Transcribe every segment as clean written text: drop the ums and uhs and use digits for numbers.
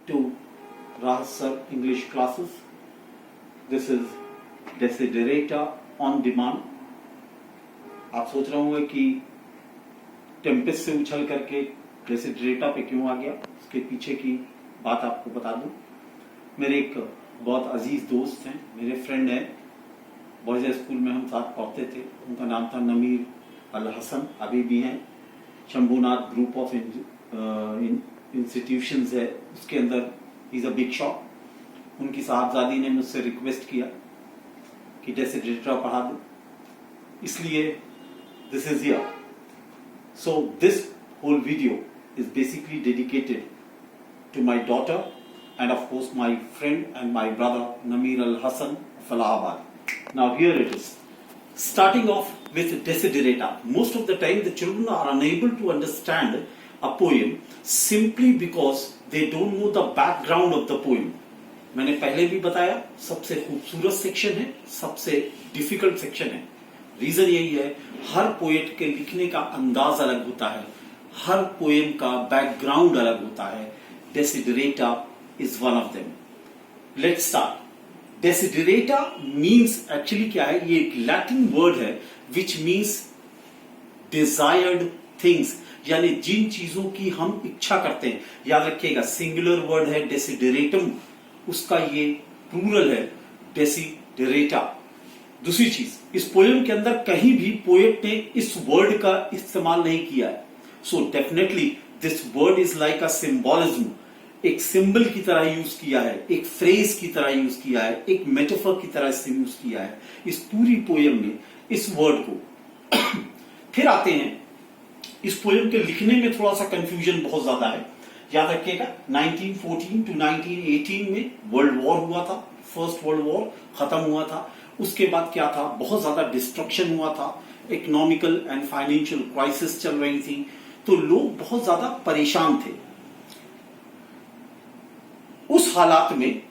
to Raj Sir English classes. This is Desiderata on Demand. आप सोच रहे होंगे कि टेम्पेस्ट से उछल करके डेसिडरेटा पे क्यों आ गया, उसके पीछे की बात आपको बता दूं। मेरे एक बहुत अजीज दोस्त हैं, मेरे फ्रेंड हैं, बॉयज स्कूल में हम साथ पढ़ते थे। उनका नाम था नमीर अल हसन, अभी भी हैं। शंभुनाथ ग्रुप ऑफ इंस्टीट्यूशंस है, उसके अंदर he is a big shot. उनकी साहबजादी ने मुझसे रिक्वेस्ट किया कि डेसिडरेटा पढ़ा दो, इसलिए this is here. So this whole video is basically dedicated to my daughter and of course my friend and my brother Nameer Al Hassan of Allahabad. Now here it is. Starting off with Desiderata. Most of the time the children are unable to understand a poem simply because they don't know the background of the poem. मैंने पहले भी बताया, सबसे खूबसूरत section है, सबसे difficult section है। Reason यही है, हर पोएट के लिखने का अंदाज अलग होता है, हर पोएम का बैकग्राउंड अलग होता है। Desiderata is one of them. Let's start. Desiderata means actually क्या है, ये एक लैटिन वर्ड है विच मींस डिजायर्ड थिंग्स, यानी जिन चीजों की हम इच्छा करते हैं। याद रखिएगा, सिंगुलर वर्ड है डेसिडरेटम, उसका ये प्लूरल है डेसिडरेटा। दूसरी चीज, इस पोएम के अंदर कहीं भी पोएट ने इस वर्ड का इस्तेमाल नहीं किया है। So definitely this word is like a symbolism, एक सिंबल की तरह यूज किया है, एक फ्रेज की तरह यूज किया है, एक मेटाफर की तरह से यूज किया है इस पूरी पोएम में इस वर्ड को। फिर आते हैं, इस पोएम के लिखने में थोड़ा सा कंफ्यूजन बहुत ज्यादा है। याद रखिएगा, 1914 टू 1918 में वर्ल्ड वॉर हुआ था, फर्स्ट वर्ल्ड वॉर खत्म हुआ था। उसके बाद क्या था, बहुत ज्यादा डिस्ट्रक्शन हुआ था, इकोनॉमिकल एंड फाइनेंशियल क्राइसिस चल रही थी, तो लोग बहुत ज्यादा परेशान थे। उस हालात में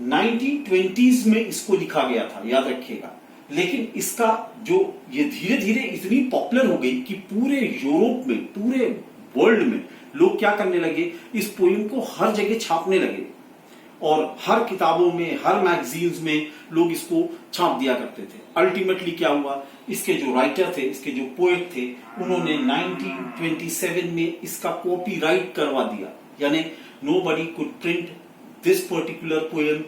1920s में इसको लिखा गया था, याद रखिएगा। लेकिन इसका जो ये धीरे धीरे इतनी पॉपुलर हो गई कि पूरे यूरोप में, पूरे वर्ल्ड में लोग क्या करने लगे, इस पोएम को हर जगह छापने लगे और हर किताबों में, हर मैगजीन्स में लोग इसको छाप दिया करते थे। अल्टीमेटली क्या हुआ, इसके जो राइटर थे, इसके जो पोएट थे, उन्होंने 1927 में इसका कॉपीराइट करवा दिया, यानी nobody could print this particular poem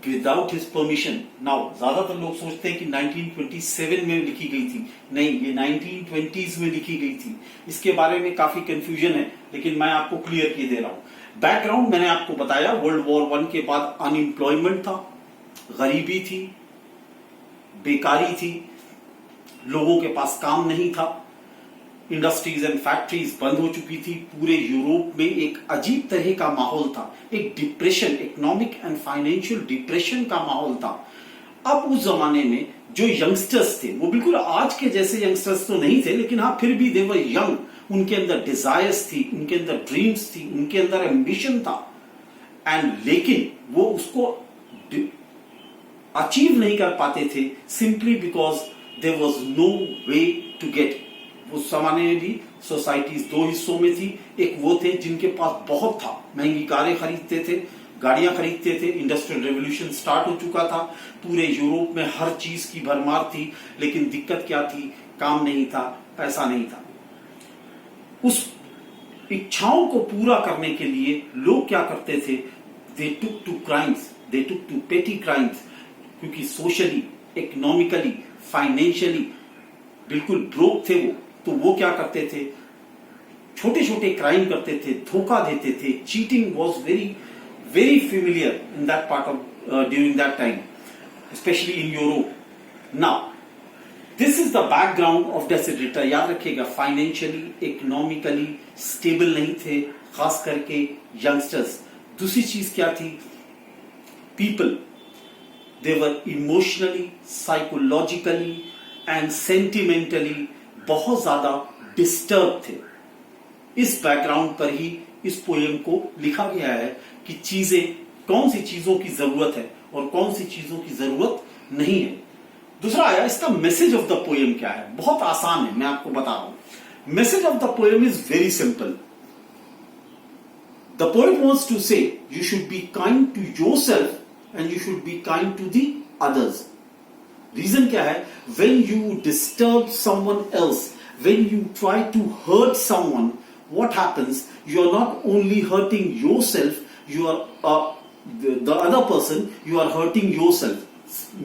without his permission. Now ज्यादातर लोग सोचते हैं कि 1927 में लिखी गई थी, नहीं, ये 1920s में लिखी गई थी। इसके बारे में काफी कंफ्यूजन है, लेकिन मैं आपको क्लियर किए दे रहा हूं। बैकग्राउंड मैंने आपको बताया, वर्ल्ड वॉर 1 के बाद अनएम्प्लॉयमेंट था, गरीबी थी, बेकारी थी, लोगों के पास काम नहीं था, इंडस्ट्रीज एंड फैक्ट्रीज बंद हो चुकी थी। पूरे यूरोप में एक अजीब तरह का माहौल था, एक depression, economic and financial depression का माहौल था। अब उस जमाने में जो यंगस्टर्स थे, वो बिल्कुल आज के जैसे यंगस्टर्स तो नहीं थे, लेकिन हाँ फिर भी दे वर यंग, उनके अंदर डिजायर्स थी, उनके अंदर ड्रीम्स थी, उनके अंदर एम्बिशन था, एंड लेकिन वो उसको अचीव नहीं कर पाते थे simply because there was no way to get. उस जमाने में भी सोसाइटीज दो हिस्सों में थी, एक वो थे जिनके पास बहुत था, महंगी कारें खरीदते थे, गाड़ियां खरीदते थे, इंडस्ट्रियल रेवोल्यूशन स्टार्ट हो चुका था, पूरे यूरोप में हर चीज की भरमार थी, लेकिन दिक्कत क्या थी, काम नहीं था, पैसा नहीं था। उस इच्छाओं को पूरा करने के लिए लोग क्या करते थे, they took to crimes, they took to petty crimes, क्योंकि सोशली, इकोनॉमिकली, फाइनेंशियली बिल्कुल ब्रोक थे वो, तो वो क्या करते थे, छोटे छोटे क्राइम करते थे, धोखा देते थे। Cheating was very very familiar in that part of during that time, specially in Europe. Now this is the background of Desiderata. याद रखिएगा, फाइनेंशियली, इकोनॉमिकली स्टेबल नहीं थे, खास करके यंगस्टर्स। दूसरी चीज क्या थी, people, they were emotionally, psychologically and sentimentally बहुत ज्यादा डिस्टर्ब थे। इस बैकग्राउंड पर ही इस पोएम को लिखा गया है कि चीजें, कौन सी चीजों की जरूरत है और कौन सी चीजों की जरूरत नहीं है। दूसरा आया, इसका मैसेज ऑफ द पोएम क्या है। बहुत आसान है, मैं आपको बता रहा हूं। Message of the poem is very simple. The poet wants to say you should be kind to yourself and you should be kind to the others. Reason क्या है? When you disturb someone else, when you try to hurt someone, what happens? You are not only hurting yourself, you are the other person, you are hurting yourself.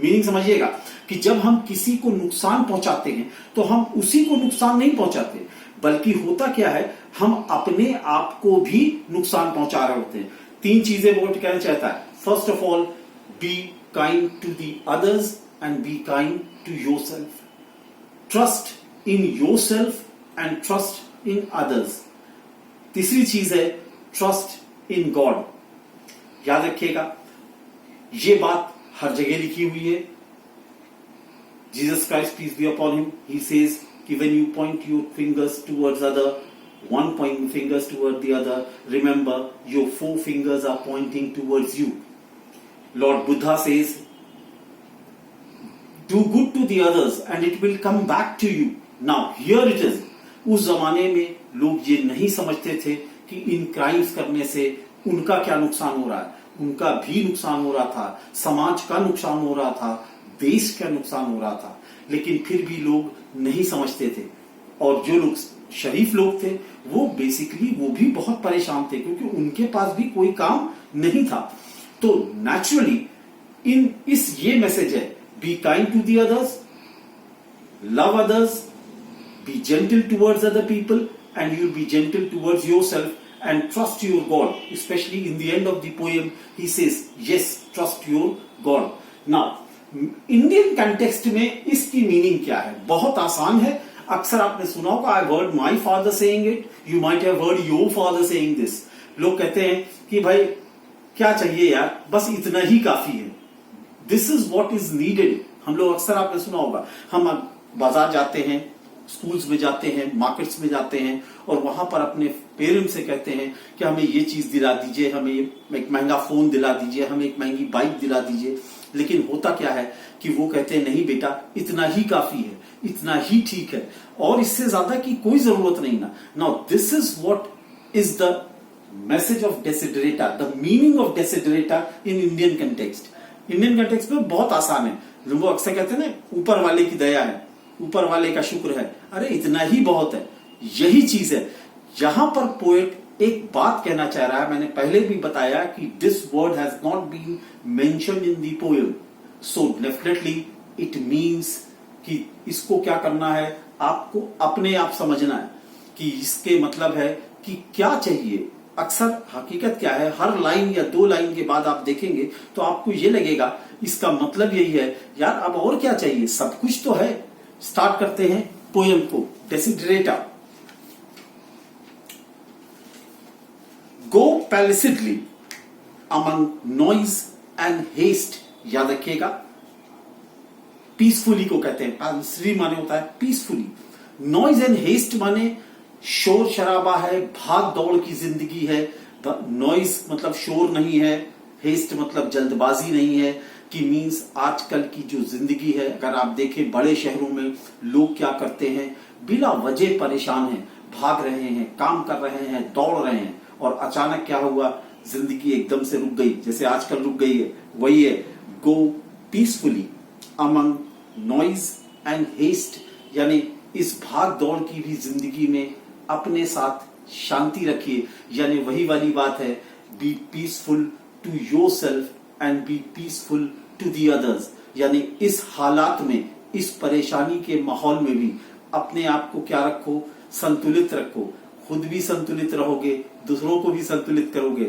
Meaning समझिएगा कि जब हम किसी को नुकसान पहुंचाते हैं तो हम उसी को नुकसान नहीं पहुंचाते, बल्कि होता क्या है, हम अपने आप को भी नुकसान पहुंचा रहे होते हैं. 3 चीजें वो कहना चाहता है. First of all, be kind to the others and be kind to yourself. Trust in yourself and trust in others. तीसरी चीज है ट्रस्ट इन गॉड. याद रखिएगा, ये बात हर जगह लिखी हुई है. Jesus Christ peace be upon him, he says कि when you point your fingers towards other, one pointing fingers toward the other, remember your 4 fingers are pointing towards you. Lord Buddha says, do good to the others and it will come back to you. Now here it is. उस जमाने में लोग ये नहीं समझते थे कि इन crimes करने से उनका क्या नुकसान हो रहा है. उनका भी नुकसान हो रहा था, समाज का नुकसान हो रहा था, देश का नुकसान हो रहा था, लेकिन फिर भी लोग नहीं समझते थे. और जो लोग शरीफ लोग थे वो बेसिकली वो भी बहुत परेशान थे क्योंकि उनके पास भी कोई काम नहीं था. तो नेचुरली ये मैसेज है, be kind to the others, love others, be gentle towards other people and you be gentle towards yourself and trust your God. Especially in the end of the poem, he says, yes, trust your God. Now, Indian context में इसकी meaning क्या है? बहुत आसान है. अक्सर आपने सुना होगा, I heard my father saying it. You might have heard your father saying this. लोग कहते हैं कि भाई क्या चाहिए यार, बस इतना ही काफी है. This is what is needed. हम लोग अक्सर आपने सुना होगा, हम बाजार जाते हैं, स्कूल्स में जाते हैं, मार्केट्स में जाते हैं और वहां पर अपने पेरेंट्स से कहते हैं कि हमें ये चीज दिला दीजिए, हमें एक महंगा फोन दिला दीजिए, हमें एक महंगी बाइक दिला दीजिए. लेकिन होता क्या है कि वो कहते हैं नहीं बेटा, इतना ही काफी है, इतना ही ठीक है और इससे ज्यादा की कोई जरूरत नहीं ना. Now this is what is the message of Desiderata, the meaning of Desiderata in Indian context. Indian context में बहुत आसान है. वो अक्सर कहते हैं ना, ऊपर वाले की दया है, ऊपर वाले का शुक्र है. अरे इतना ही बहुत है. यही चीज है. यहां पर पोएट एक बात कहना चाह रहा है. मैंने पहले भी बताया कि this word has not been mentioned in the poem, so definitely it means कि इसको क्या करना है, आपको अपने आप समझना है कि इसके मतलब है कि क्या चाहिए. अक्सर हकीकत क्या है, हर लाइन या 2 लाइन के बाद आप देखेंगे तो आपको ये लगेगा इसका मतलब यही है, यार अब और क्या चाहिए, सब कुछ तो है. स्टार्ट करते हैं पोएम को. डेसिडरेटा. गो पैलिसिडली अमंग नॉइज एंड हेस्ट. याद रखिएगा, पीसफुली को कहते हैं. पैलिसिडली माने होता है पीसफुली. नॉइज एंड हेस्ट माने शोर शराबा है, भाग दौड़ की जिंदगी है. नॉइज मतलब शोर नहीं है, हेस्ट मतलब जल्दबाजी नहीं है. कि मीन्स आजकल की जो जिंदगी है, अगर आप देखें बड़े शहरों में लोग क्या करते हैं, बिना वजह परेशान हैं, भाग रहे हैं, काम कर रहे हैं, दौड़ रहे हैं और अचानक क्या हुआ, जिंदगी एकदम से रुक गई. जैसे आजकल रुक गई है, वही है go peacefully among noise and haste. यानी इस भाग दौड़ की भी जिंदगी में अपने साथ शांति रखिए. यानी वही वाली बात है, be peaceful to yourself and be peaceful to the others. यानी इस हालात में, इस परेशानी के माहौल में भी अपने आप को क्या रखो, संतुलित रखो. खुद भी संतुलित रहोगे, दूसरों को भी संतुलित करोगे.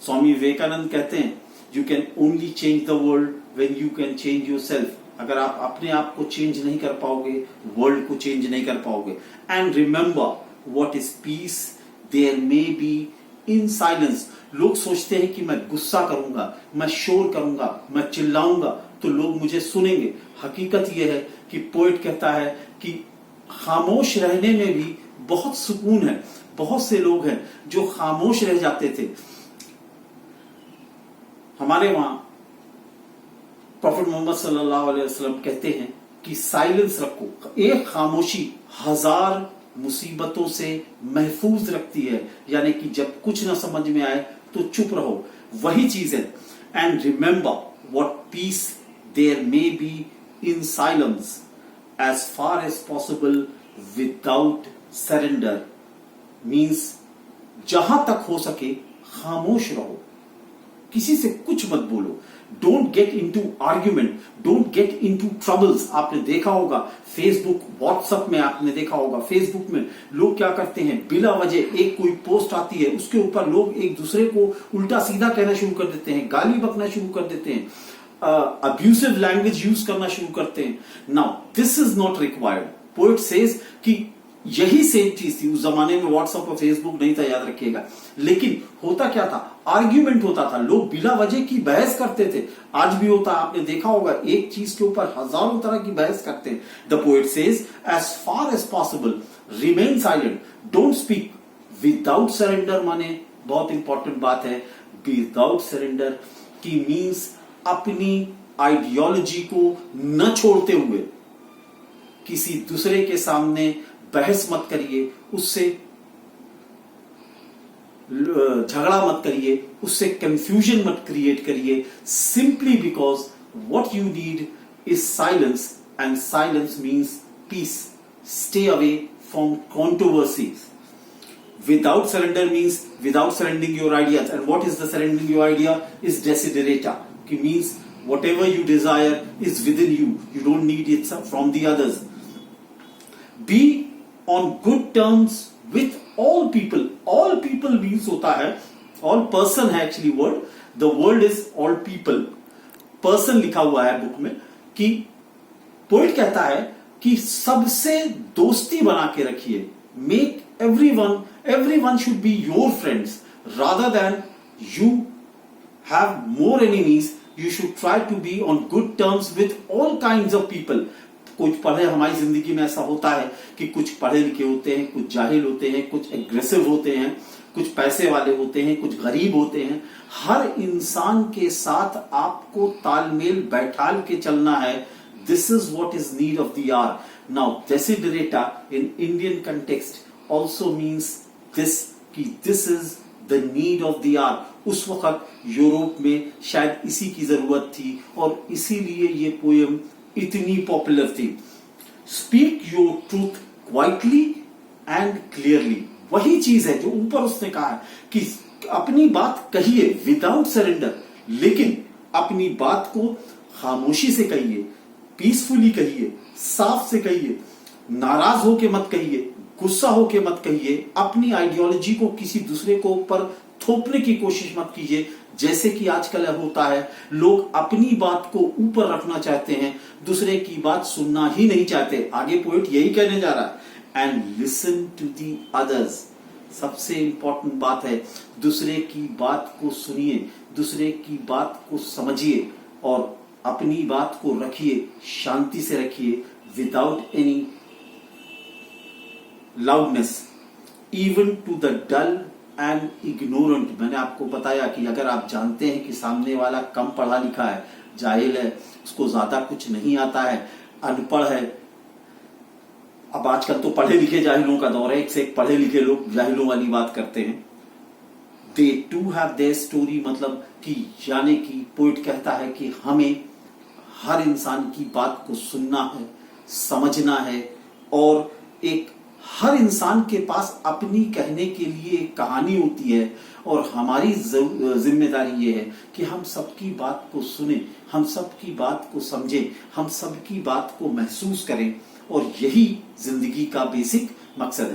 स्वामी विवेकानंद कहते हैं, you can only change the world when you can change yourself. अगर आप अपने आप को चेंज नहीं कर पाओगे, वर्ल्ड को चेंज नहीं कर पाओगे. And remember what is peace, there may be in silence. लोग सोचते हैं कि मैं गुस्सा करूंगा, मैं शोर करूंगा, मैं चिल्लाऊंगा तो लोग मुझे सुनेंगे. हकीकत यह है कि पोएट कहता है कि खामोश रहने में भी बहुत सुकून है. बहुत से लोग हैं जो खामोश रह जाते थे. हमारे वहां प्रॉफेट मोहम्मद सल्लल्लाहु अलैहि वसल्लम कहते हैं कि साइलेंस रखो. एक खामोशी 1000 मुसीबतों से महफूज रखती है, यानी कि जब कुछ ना समझ में आए तो चुप रहो, वही चीज है। And remember what peace there may be in silence as far as possible without surrender means जहां तक हो सके खामोश रहो, किसी से कुछ मत बोलो। Don't get into argument, don't get into troubles. आपने देखा होगा फेसबुक, व्हाट्सएप में आपने देखा होगा, फेसबुक में लोग क्या करते हैं, बिला वजह एक कोई पोस्ट आती है उसके ऊपर लोग एक दूसरे को उल्टा सीधा कहना शुरू कर देते हैं, गाली बकना शुरू कर देते हैं, अब्यूसिव लैंग्वेज यूज करना शुरू करते हैं। Now this is not required. Poet says कि यही सेम चीज थी उस जमाने में, व्हाट्सएप और फेसबुक नहीं था, याद रखिएगा। लेकिन होता क्या था, आर्ग्यूमेंट होता था, लोग बिला वजह की बहस करते थे। आज भी होता, आपने देखा होगा, एक चीज के ऊपर हजारों तरह की बहस करते हैं। The poet says as far as possible remain silent, don't speak. Without surrender माने बहुत इंपॉर्टेंट बात है, विदाउट सरेंडर की मीन्स अपनी आइडियोलॉजी को न छोड़ते हुए किसी दूसरे के सामने बहस मत करिए, उससे झगड़ा मत करिए, उससे कंफ्यूजन मत क्रिएट करिए, simply because what you need is silence and silence means peace. Stay away from controversies. Without surrender means without surrendering your ideas. And what is the surrendering your idea? Is desiderata. It means whatever you desire is within you. You don't need it from the others. Be on good terms with all people. All people means होता है, all person है actually word. The word is all people. Person लिखा हुआ है book में, कि poet कहता है कि सबसे दोस्ती बना के रखिए। Make everyone should be your friends rather than you have more enemies. You should try to be on good terms with all kinds of people. कुछ पढ़े, हमारी जिंदगी में ऐसा होता है कि कुछ पढ़े लिखे होते हैं, कुछ जाहिल होते हैं, कुछ एग्रेसिव होते हैं, कुछ पैसे वाले होते हैं, कुछ गरीब होते हैं। हर इंसान के साथ आपको तालमेल बैठाल के चलना है। This is what is need of the hour. Now Desiderata in Indian context also means this, कि this is the need of the hour. उस वक्त यूरोप में शायद इसी की जरूरत थी और इसीलिए ये पोएम इतनी पॉपुलर थी। Speak your truth quietly and clearly, वही चीज है जो ऊपर उसने कहा है कि अपनी बात कहिए विदाउट सरेंडर, लेकिन अपनी बात को खामोशी से कहिए, पीसफुली कहिए, साफ से कहिए, नाराज होके मत कहिए, गुस्सा होके मत कहिए, अपनी आइडियोलॉजी को किसी दूसरे को ऊपर थोपने की कोशिश मत कीजिए। जैसे कि आजकल होता है, लोग अपनी बात को ऊपर रखना चाहते हैं, दूसरे की बात सुनना ही नहीं चाहते। आगे पोएट यही कहने जा रहा है, and listen to the others. सबसे इंपॉर्टेंट बात है, दूसरे की बात को सुनिए, दूसरे की बात को समझिए और अपनी बात को रखिए, शांति से रखिए, without any loudness, even to the dull and ignorant. मैंने आपको बताया कि अगर आप जानते हैं कि सामने वाला कम पढ़ा लिखा है, जाहिल है, उसको ज्यादा कुछ नहीं आता है, अनपढ़ है। अब आजकल तो पढ़े लिखे जाहिलों का दौर है, एक से एक पढ़े लिखे लोग जाहिलों वाली बात करते हैं। दे टू हैव देयर स्टोरी, मतलब कि यानी कि पोएट कहता है कि हमें हर इंसान की बात को सुनना है, समझना है और एक हर इंसान के पास अपनी कहने के लिए एक कहानी होती है और हमारी जिम्मेदारी ये है कि हम सबकी बात को सुने, हम सबकी बात को समझें, हम सबकी बात को महसूस करें और यही जिंदगी का बेसिक मकसद है।